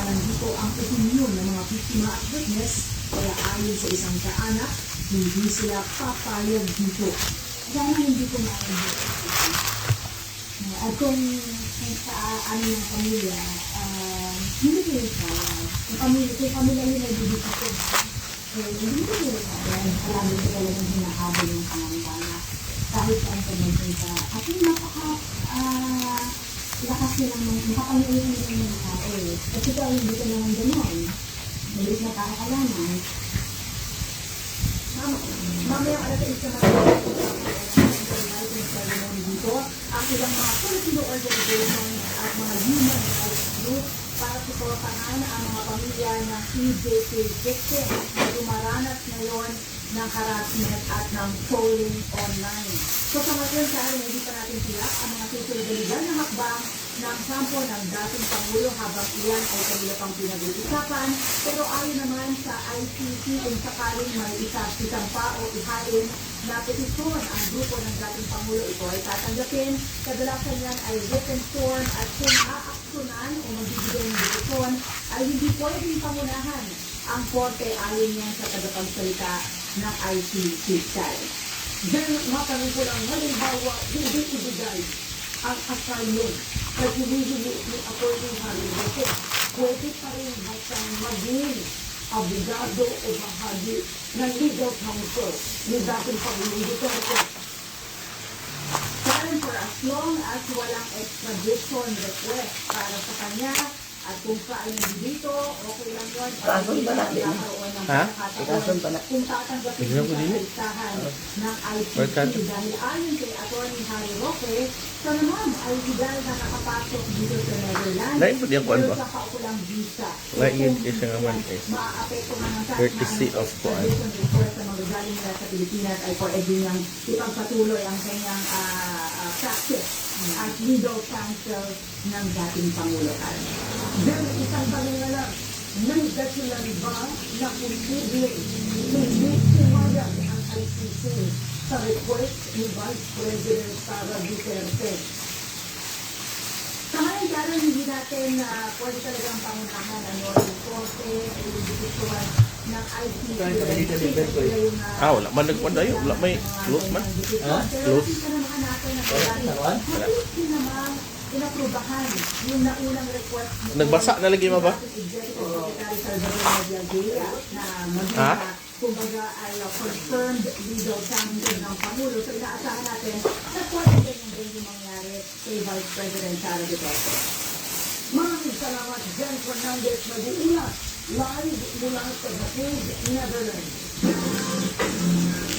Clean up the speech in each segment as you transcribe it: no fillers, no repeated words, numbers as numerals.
nandito ang opinyon ng mga biktima at witness, kaya ayon sa isang kaanak, hindi sila papayag dito. Sana hindi ko maintindihan. At kung sa aming pamilya, hindi ko rin kaya. Kung pamilya nila dito ko, hindi ko rin kaya. Alam ko talagang hinahabol yung pangambala. Kahit saan ko magpunta. At yung lakas nilang makapangyayon nila ng mga tao. Kasi ito ay hindi ko naman gano'n. Malit na kakalaman. Mamaya alas ay isa dito ang ilang mga Filipino organization at mga human rights group para suportahan ang mga pamilya ng PJK victims na dumaranas ngayon ng harassment at ng trolling online. So sa ngayon, hindi pa natin tiyak ang mga susunod na hakbang ng sampo ng dating Pangulo habang iyan ay kanila pang pinag-uusapan. Pero ayon naman sa ICC kung sakaling may isang pa o ihalin na petisyon ang grupo ng dating Pangulo, ito ay tatanggapin. Kadalasan yan ay written form at kung aaksyonan o magbibigay ng petisyon ay hindi pwedeng pangunahan ang korte ayon yan sa tagapagsalita ng ICC style. Then, matanong ko lang, halimbawa, hindi ibigay ang assignment na hinihingi ni Atty. Harry Roque. Pwede pa rin ba siyang maging abogado o bahagi ng legal counsel ni dating Pangulong Duterte? Karen, for as long as walang extradition request para sa kanya, at kung saan dito, okay lang yun. Ikason pa natin. Ha? Ikason pa na. Kung tatanggapin sa kaisahan ng ICC dahil ayon kay Atty. Harry Roque, sa naman ay legal na nakapasok dito sa Netherlands. Pero sa kaukulang visa. Maaapekto naman sa courtesy of Kuan. sa magagaling nila sa Pilipinas ay pwede niyang ipagpatuloy ang kanyang practice at legal counsel ng dating Pangulo. Then, isang tanong na lang, nangdasilan ba na posible hindi pumayag ang ICC sa request ni Vice President Sara Duterte? Sa ngayon, Karen, hindi natin pwede talagang pangunahan yung korte, yung diskusyon ng ICC. Wala man nagpandayo. Wala may close man. Close. Inaprubahan yung naunang request. Nagbasa na lagi mo ba? Ha? Kumbaga ay confirmed legal counsel ng Pangulo. So inaasahan natin na pwede ganyan din yung mangyari kay Vice President Sara Duterte. Maraming salamat, Jen Fernandez Mag-uulat, live mula sa The Hague, Netherlands.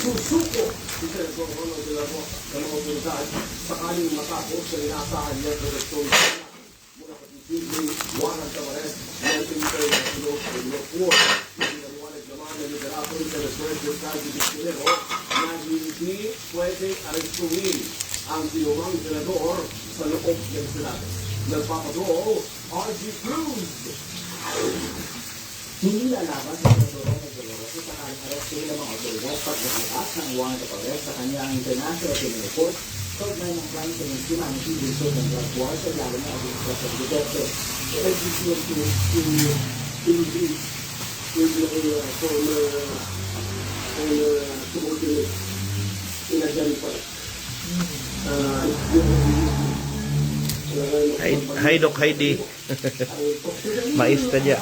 Susuko. Isa ito ang mga sila po ng mga otoridad sakaling matapos sa inaasahan niya sa response mula sa PCB, Juan Tamares, Nelson Taylor, at Ilok War. Pinaliwanag naman ng liderato sa Reserve Cardi Dictionero na hindi pwede arestuhin ang sinumang senador sa loob ng Senado. Nagpapagawa, RG Cruz! Hindi lalaban sa senador sa sakaling arestuhin ng mga otoridad pagbubukas ng Juan Tamares sa kanyang International Criminal Court kaugnay ng plano sa biktima ng civil ng drug war sa lalo na administrasyon Duterte. Hi, Doc Heidi. Maista niya.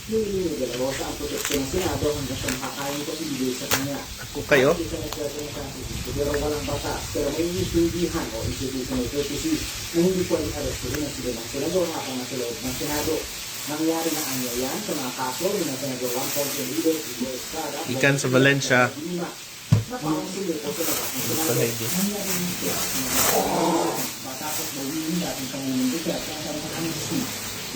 Hindi nagalawa sa ang proteksyon ng Senado hanggang sa makakain ko ibigay sa kanya. Ako kayo? Pero walang batas, pero may isindihan o institutional courtesy na hindi pwedeng arestuhin ang sila ng senador habang nasa loob ng Senado. Nangyari na ang yan sa mga kaso ng Senador Juan Ponce Enriquez, Estrada, Ikan sa Valencia. Napakang sulit o sa labas ng Senado. Nangyari ng siya. Matapos mawin dating Pangulong Duterte ang sarang amnesty.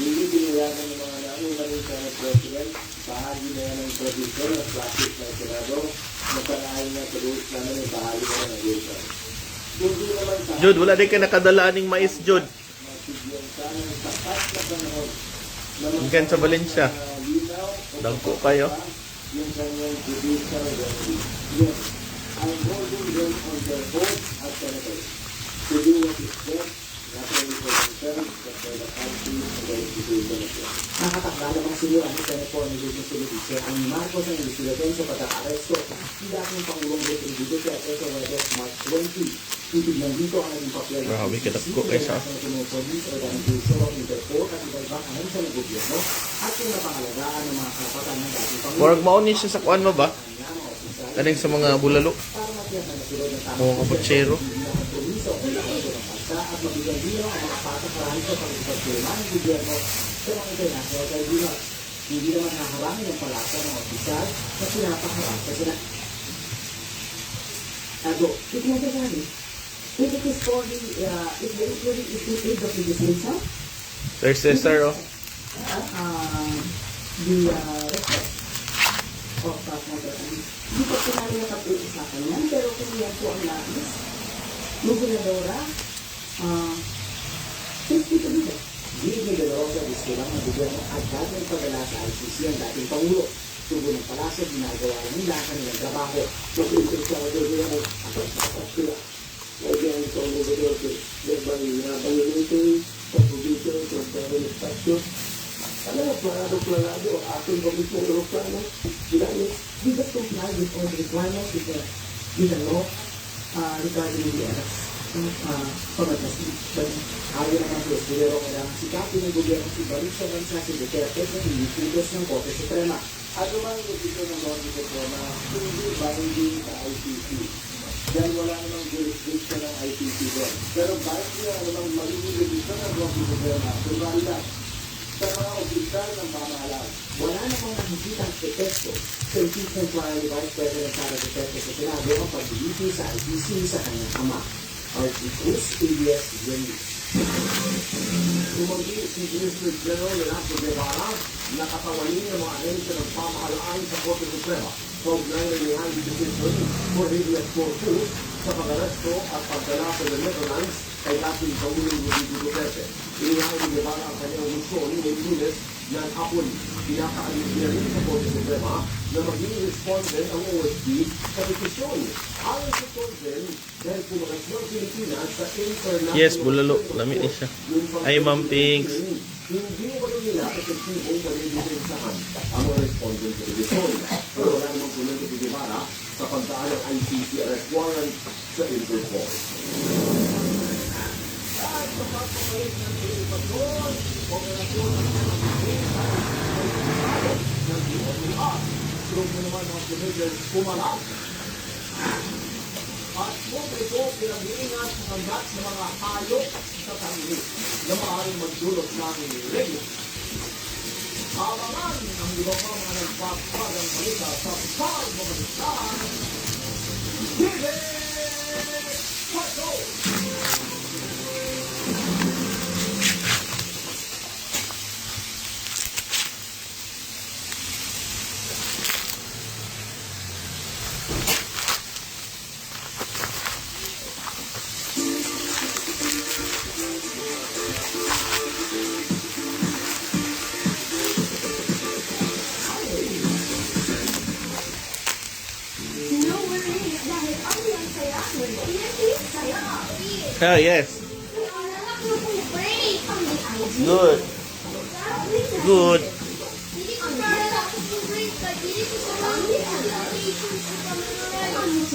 Hindi binilagan ng mga naunang Senate President, bahagi na yan ng tradisyon at practice ng Senado, magpanahin na sa rules naman ay bahagi na ng rules. Hindi naman sa Jude, wala din ka nakadala aning mais, Jude. magbigyan sana ng sapat na panahon na Ikan sa Valencia. linaw o Dagko kayo. yung kanyang judicial remedy. Yun, I'm holding them on their oath as senators to do what is best, not only for themselves, but for the country and the institution of law. Nakatakda namang sinuran ni Senator Nilusin Sulidice ang Marcos ang investigasyon sa pagkakaresto ni dating Pangulong Rodrigo Duterte sa Webes March 20. Titignan dito ang naging papel ng Grabe, kinagko kayo sa- police organization of Interpol at iba-ibang ahensya ng gobyerno at yung napangalagaan ng mga karapatan ng dating Pangulo. Murag mauni siya sa kuan mo ba? Kanya mga opisyal Kaning sa mga bulalo. para matiyakan na sila ng tamang Mga kaputsero. ng kompromiso ang lakas ng bansa at mabigyan dino ang mga patakaran sa pagpapirma ng gobyerno sa mga international tribunal. Hindi naman haharangin ang palasa ng opisyal na pinapaharap sa sila. Ado, itinagagani. If it is for the, if the inquiry is in aid of the legislation, There's sister, oh. the request of Congressman. Hindi ko pinali na pag-uusapan yan, pero kung yan po ang nais, yung ginadora, 50 to dito. Gilid ni De La Rosa, iskilang ng gobyerno agad ng padala sa ICC ang dating Pangulo. Tubo ng palasyo, ginagawa ng nila ang kanilang trabaho. Mag-isip sa gobyerno at sila. Lagyan sa mga gobyerno. Dahil nabangilitin sa probinsya sa pag-estasyon. Alam mo, planado, ating komisyon Europlano. Sila yun. We just comply with all the requirements with the law regarding the arrest. Pagkakasip. Ayon naman sa Estudiero, kailangan sikapin ng gobyerno si Balik sa bansa si Duterte na hindi tulos ng Korte Suprema. Ano man yung dito ng Lord Suprema, hindi binding sa ICC. Dahil wala namang jurisdiction ng ICC doon. Pero binding namang magiging dito ng Lord Suprema, kunwari lang, sa mga opisyal ng pamahalaan. Wala namang nakikitang epekto sa impeachment trial ni Vice President Sara Duterte sa Senado ang pagliliti sa ICC sa kanyang ama. Archie Cruz, ABS-CBN News. Tumanggi si District General Renato Guevara na katawanin ng mga ahensya ng pamahalaan sa Korte Suprema kaugnay ng inihaing decision for habeas corpus sa pag-aresto at pagdala sa the Netherlands kay dating Pangulong Rodrigo Duterte. Inihaing ni Guevara ang kanyang misyon ngayong Lunes na ang hapon. Pinakaalis niya rin sa Korte Suprema na maging respondent ang OSP sa petisyon. Ayon sa Korte, dahil pumakas ng Pilipinas sa international... Yes, bulalo. Lami ni siya. Ay, Ma'am Pinks. Hindi mo nila epektibong panidisensahan ang mga respondent sa petisyon. Pero wala namang komento si Guevara sa pagdaan ng ICC arrest warrant sa Interpol. Kahit sa pagpapalik ng Pilipinas, operasyon ng ng DOTR. Tulog mo naman mga committees pumalag. At kung ito pinag-iingat sa hanggat sa mga hayop sa sarili na maaaring magdulot ng regla. Abangan ang iba pa mga nagpapagang balita sa Pagmamalitan. Dile! Pato! No worries, dahil ang yung saya, hindi saya. Ah, yes. Good. Good.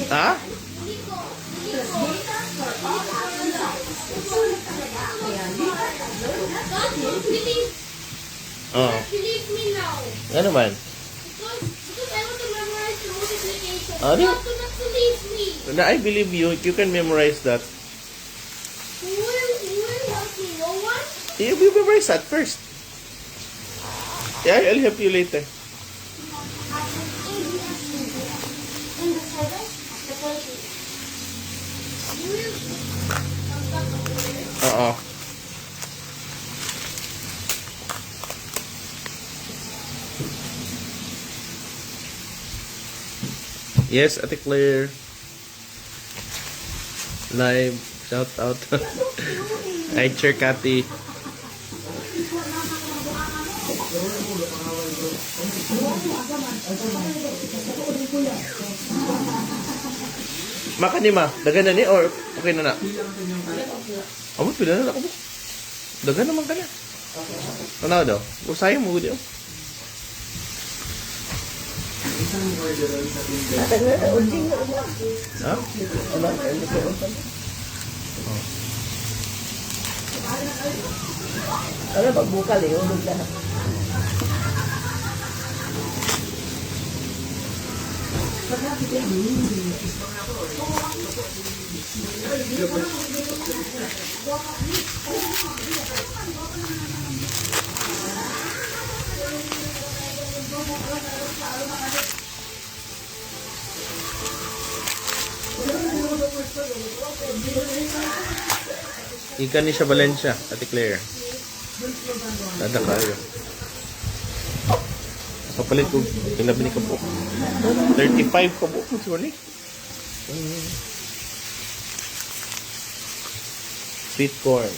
Ha? Oh. Believe me now. Ano man? Because I want to memorize the multiplication. Ano? You have to not believe me. I believe you. You can memorize that. Who will help me? No one? You memorize that first. Yeah, I'll help you later. And the seventh, the 30. You will come back over. Oo. Yes, Ate Claire. Live. Shout out. Hi, Chair Cathy. Makan ni ma. Dagan na ni or okay na na. Amo pila na ako. Dagan naman ka na. Ano daw? Usay mo gud. Ha? Ano pagbukal eh, ulog lahat. Ikan ni siya Valencia, Ate Claire. Dada kayo. Kapalit ko, ilabi ni Kapo. 35 Kapo. Sorry. Sweet corn.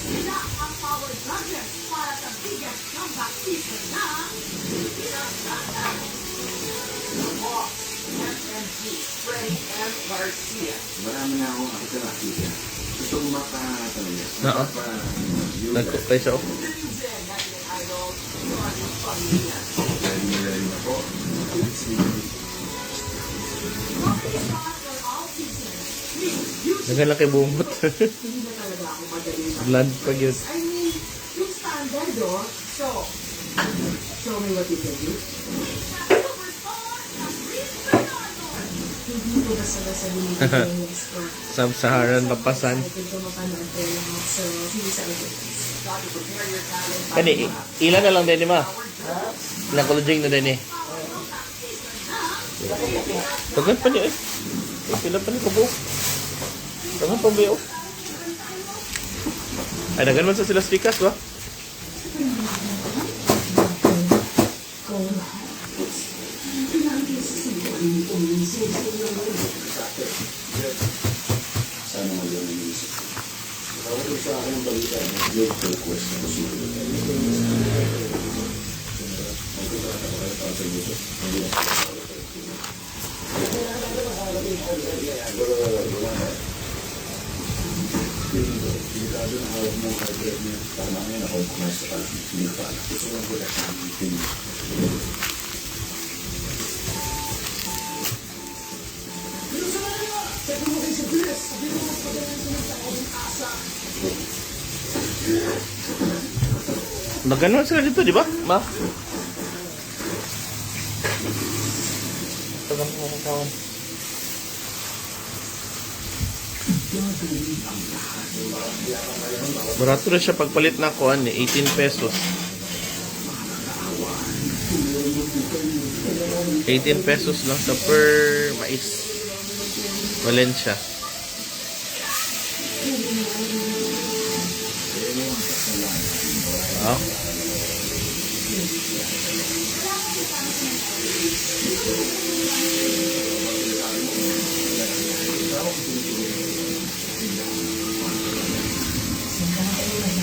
Sila ang power brother para sa biggest comeback season na Marami na akong nakita. Gusto ko makatanong niya. Oo. Nagcook tayo siya. Ready na po. Nagalaki bumot. Bland pag yun. I mean, yung standard, oh. So, show me what you can do. Hindi ko basta-basta binibigay yung score. Sub-Saharan Papasan. Excited ko mapanood ko yung mga. So, hindi sa akin. Kani, ilan na lang din ni ma? Ilang kulujing na din eh. Tagan pa niya eh. Pila pa niya kabuo. Tagan pa ba yun? Ay, nagan man sa sila stikas ba? Sana ngayon ang isip. Nakawala sa akin ang balita. Yung request na susunod. Delikado na hawak mo ang hybrid niya. Para mamaya na-compromise sa kalapit. Hindi pa alam. Gusto ko ang protection ng team. Naganon sila dito, di ba? Ma? Tagan mo mga kawan. Barato na siya pagpalit na kuan ni 18 pesos. 18 pesos lang sa per mais. Valencia. Oh.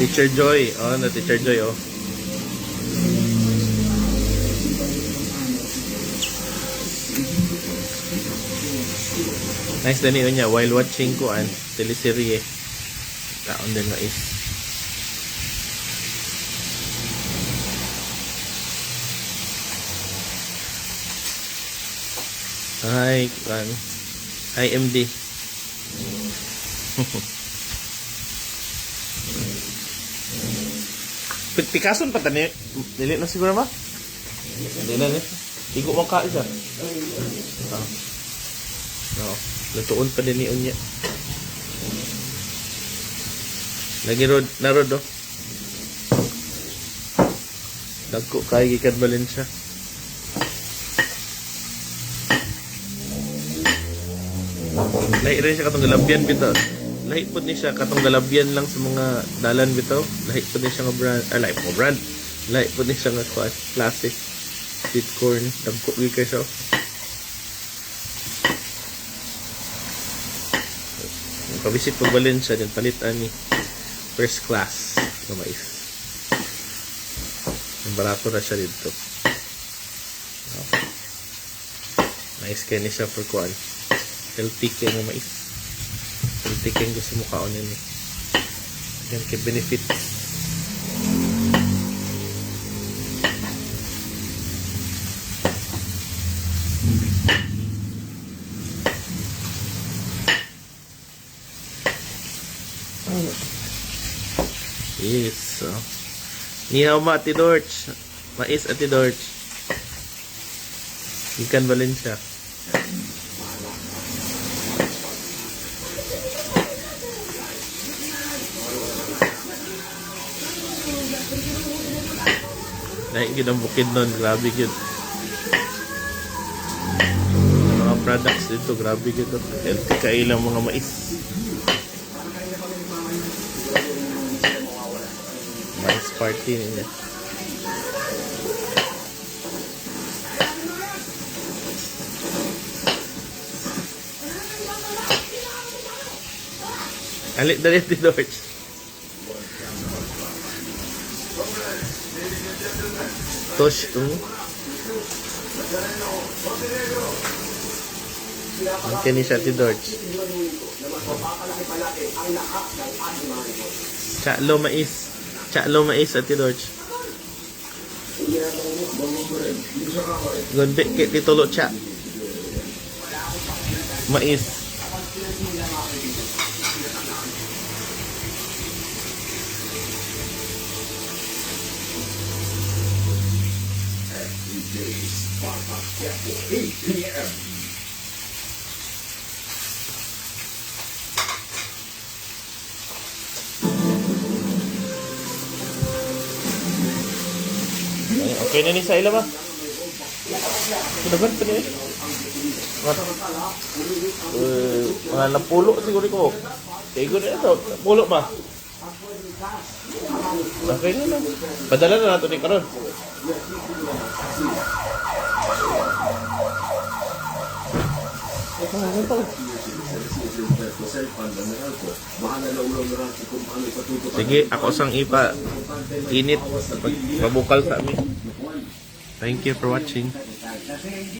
Teacher Joy. Oh, na Teacher Joy, oh. Nice din yun niya while watching ko an teleserye. Taon din na is. Hi, kan. Hi, MD. Pikason pa tani. Dili na siguro ba? Dili na ni. Igo man ka siya. No. Lutuon pa din ni unya. Lagi rod na rod oh. Dagko kay gikan Valencia. Lahi rin siya katong galabyan bitaw. Lahi po ni siya katong galabyan lang sa mga dalan bitaw. Lahi po ni siya nga brand. Lahi po brand. Lahi po ni siya nga classic sweet corn. Dagko gyud kay siya. Pabisit pag Valencia din palitan ni first class na mais. Barato na siya dito. Nice kayo ni siya for kuan. Healthy kayo nga mais. Healthy kayo gusto mo kaonin eh. Yan kay benefit. Yes. So. Ni hao ma Ate Dorch. Mais Ate Dorch. Ikan Valencia. Naik gid ang bukid nun. Grabe gid. Ang mga products dito. Grabe gid. Healthy kailang mga mais. Mais party nila. Alik dali Ate Dorch. Tosh ang kini siya Ate Dorch. Chalo mais. Chalo mais Ate Dorch. Gonde kit titulo cha. Mais. Okay na ni sa ila ba? Dagan pa ni. Mga napulo siguro ko. Siguro ito, napulo ba? Okay na lang. Padala na nato ni karon. Sige, ako sang ipa init pag mabukal sa amin. Thank you for watching.